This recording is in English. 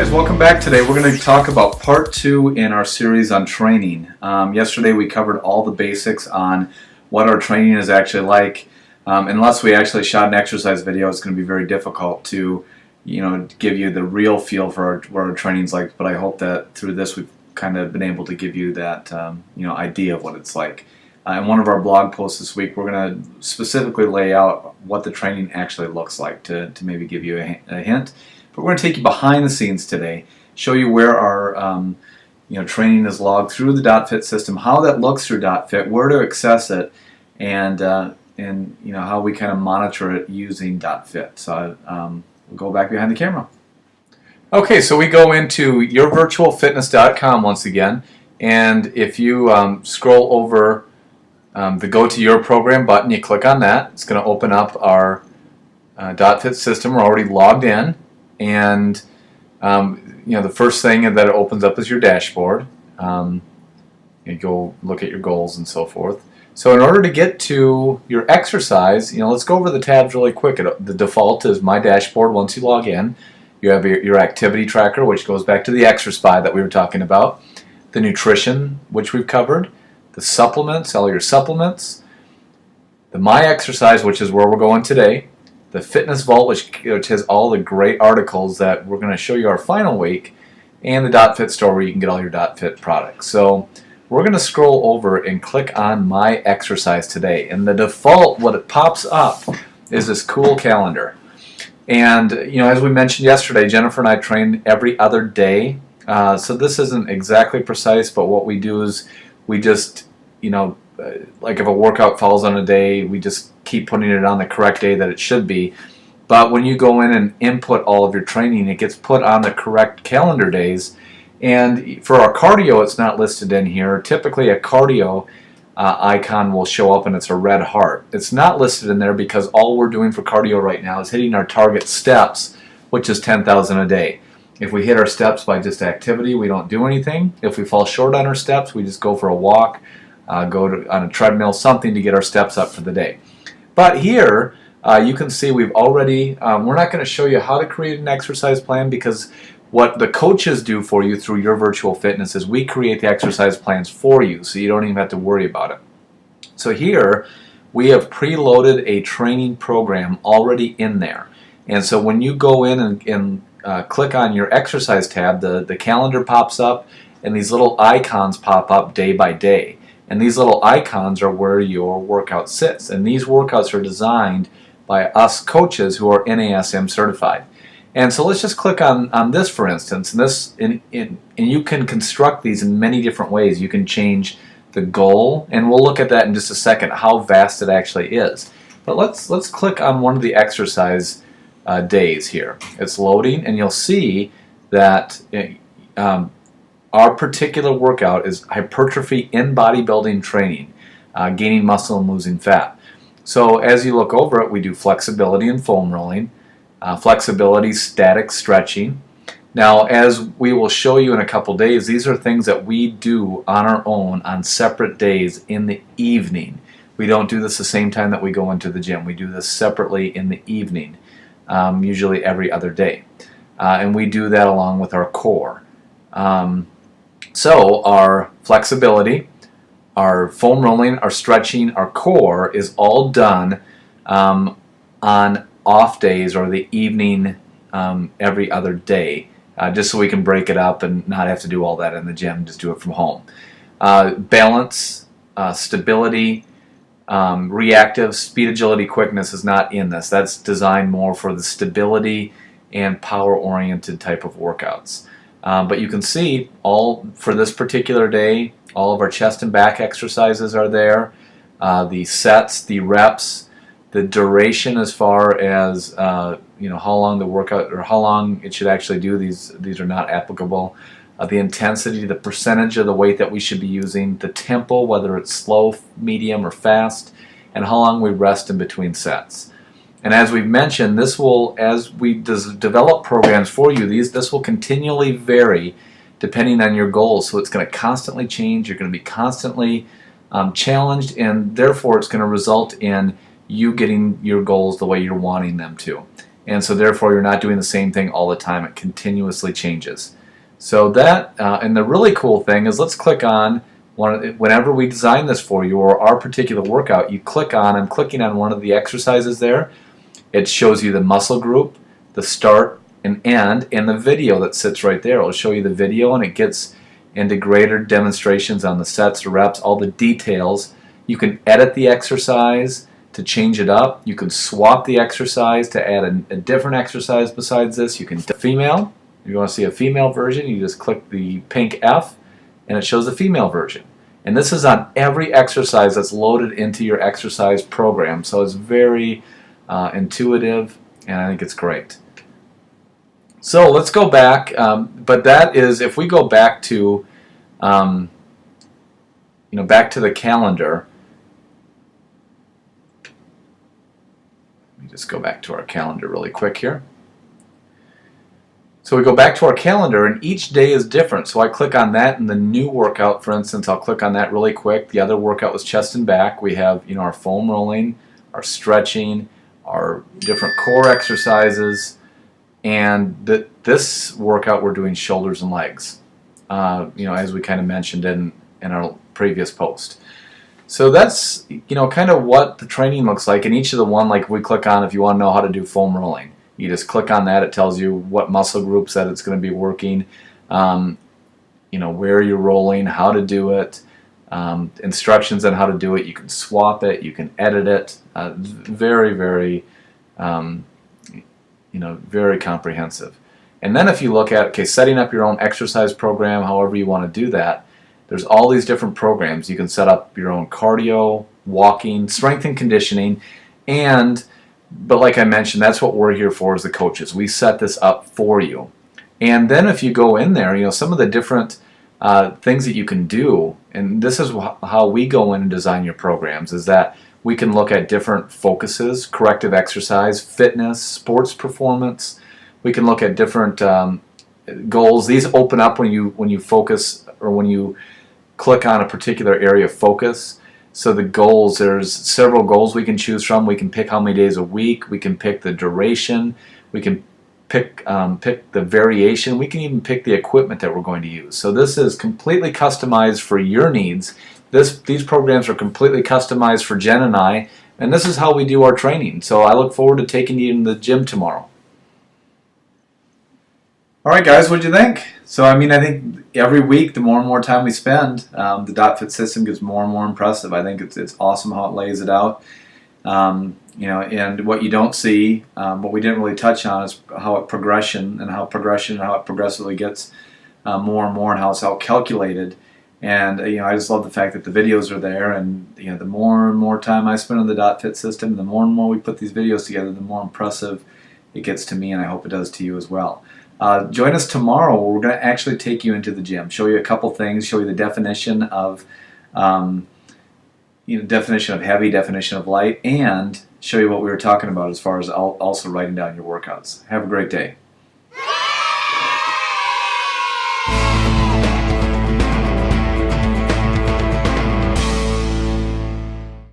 Guys, welcome back. Today we're going to talk about part 2 in our series on training. Yesterday we covered all the basics on what our training is actually like. Unless we actually shot an exercise video, it's going to be very difficult to give you the real feel for what our training's like, but I hope that through this we've kind of been able to give you that idea of what it's like. In one of our blog posts this week, we're going to specifically lay out what the training actually looks like to maybe give you a hint. But we're going to take you behind the scenes today, show you where our training is logged through the dotFIT system, how that looks through dotFIT, where to access it, and how we kind of monitor it using dotFIT. So we'll go back behind the camera. Okay, so we go into yourvirtualfitness.com once again, and if you scroll over the Go to Your Program button, you click on that. It's going to open up our dotFIT system. We're already logged in. And the first thing that it opens up is your dashboard. You go look at your goals and so forth. So in order to get to your exercise, let's go over the tabs really quick. The default is My Dashboard. Once you log in, you have your activity tracker, which goes back to the ExerSpy that we were talking about, the nutrition, which we've covered, the supplements, all your supplements, the My Exercise, which is where we're going today, the Fitness Vault, which has all the great articles that we're going to show you our final week, and the dotFIT store where you can get all your dotFIT products. So we're going to scroll over and click on My Exercise today. And the default, what it pops up, is this cool calendar. And as we mentioned yesterday, Jennifer and I train every other day. So this isn't exactly precise, but what we do is we just, like if a workout falls on a day, we just keep putting it on the correct day that it should be. But when you go in and input all of your training, it gets put on the correct calendar days. And for our cardio, it's not listed in here. Typically a cardio icon will show up and it's a red heart. It's not listed in there because all we're doing for cardio right now is hitting our target steps, which is 10,000 a day. If we hit our steps by just activity, we don't do anything. If we fall short on our steps, we just go for a walk, go on a treadmill, something to get our steps up for the day. But here, you can see we've already, we're not going to show you how to create an exercise plan because what the coaches do for you through Your Virtual Fitness is we create the exercise plans for you, so you don't even have to worry about it. So here, we have preloaded a training program already in there. And so when you go in and click on your exercise tab, the calendar pops up and these little icons pop up day by day. And these little icons are where your workout sits. And these workouts are designed by us coaches who are NASM certified. And so let's just click on this, for instance. And you can construct these in many different ways. You can change the goal, and we'll look at that in just a second, how vast it actually is. But let's click on one of the exercise days here. It's loading, and you'll see that our particular workout is hypertrophy in bodybuilding training, gaining muscle and losing fat. So as you look over it, we do flexibility and foam rolling, flexibility, static stretching. Now, as we will show you in a couple days, these are things that we do on our own on separate days in the evening. We don't do this the same time that we go into the gym. We do this separately in the evening, usually every other day. And we do that along with our core. So our flexibility, our foam rolling, our stretching, our core is all done on off days or the evening every other day, just so we can break it up and not have to do all that in the gym, just do it from home. Balance, stability, reactive, speed, agility, quickness is not in this. That's designed more for the stability and power-oriented type of workouts. But you can see all for this particular day, all of our chest and back exercises are there. The sets, the reps, the duration as far as how long the workout or how long it should actually do. These are not applicable. The intensity, the percentage of the weight that we should be using, the tempo, whether it's slow, medium, or fast, and how long we rest in between sets. And as we've mentioned, this will, as we develop programs for you, this will continually vary depending on your goals. So it's going to constantly change. You're going to be constantly challenged, and therefore it's going to result in you getting your goals the way you're wanting them to. and so therefore you're not doing the same thing all the time. It continuously changes. So that, and the really cool thing is, let's click on whenever we design this for you, or our particular workout, you click on, I'm clicking on one of the exercises there. It shows you the muscle group, the start and end, and the video that sits right there. It'll show you the video, and it gets into greater demonstrations on the sets, the reps, all the details. You can edit the exercise to change it up. You can swap the exercise to add a different exercise besides this. You can female. If you want to see a female version, you just click the pink F, and it shows the female version. And this is on every exercise that's loaded into your exercise program. So it's very intuitive, and I think it's great. So let's go back, but that is, if we go back to, back to the calendar. Let me just go back to our calendar really quick here. So we go back to our calendar, and each day is different. So I click on that, and the new workout, for instance, I'll click on that really quick. The other workout was chest and back. We have, our foam rolling, our stretching, our different core exercises, and this workout we're doing shoulders and legs, as we kind of mentioned in our previous post. So that's, kind of what the training looks like. And each of the one, like we click on, if you want to know how to do foam rolling, you just click on that. It tells you what muscle groups that it's going to be working, where you're rolling, how to do it, instructions on how to do it. You can swap it, you can edit it. Very, very very comprehensive. And then if you look at, setting up your own exercise program, however you want to do that, there's all these different programs. You can set up your own cardio, walking, strength and conditioning, but like I mentioned, that's what we're here for as the coaches. We set this up for you. And then if you go in there, some of the different things that you can do, and this is how we go in and design your programs, is that we can look at different focuses: corrective exercise, fitness, sports performance. We can look at different goals. These open up when you focus, or when you click on a particular area of focus. So the goals, there's several goals we can choose from. We can pick how many days a week. We can pick the duration. We can pick the variation. We can even pick the equipment that we're going to use. So this is completely customized for your needs. These programs are completely customized for Jen and I, and this is how we do our training. So I look forward to taking you in the gym tomorrow. All right, guys, what do you think? So, I think every week, the more and more time we spend, the dotFIT system gets more and more impressive. I think it's awesome how it lays it out. And what you don't see, what we didn't really touch on, is how it progressively gets more and more, and how it's all calculated. And I just love the fact that the videos are there, and the more and more time I spend on the dotFIT system, the more and more we put these videos together, the more impressive it gets to me, and I hope it does to you as well. Join us tomorrow. We're going to actually take you into the gym, show you a couple things, show you the definition of definition of heavy, definition of light, and show you what we were talking about as far as also writing down your workouts. Have a great day.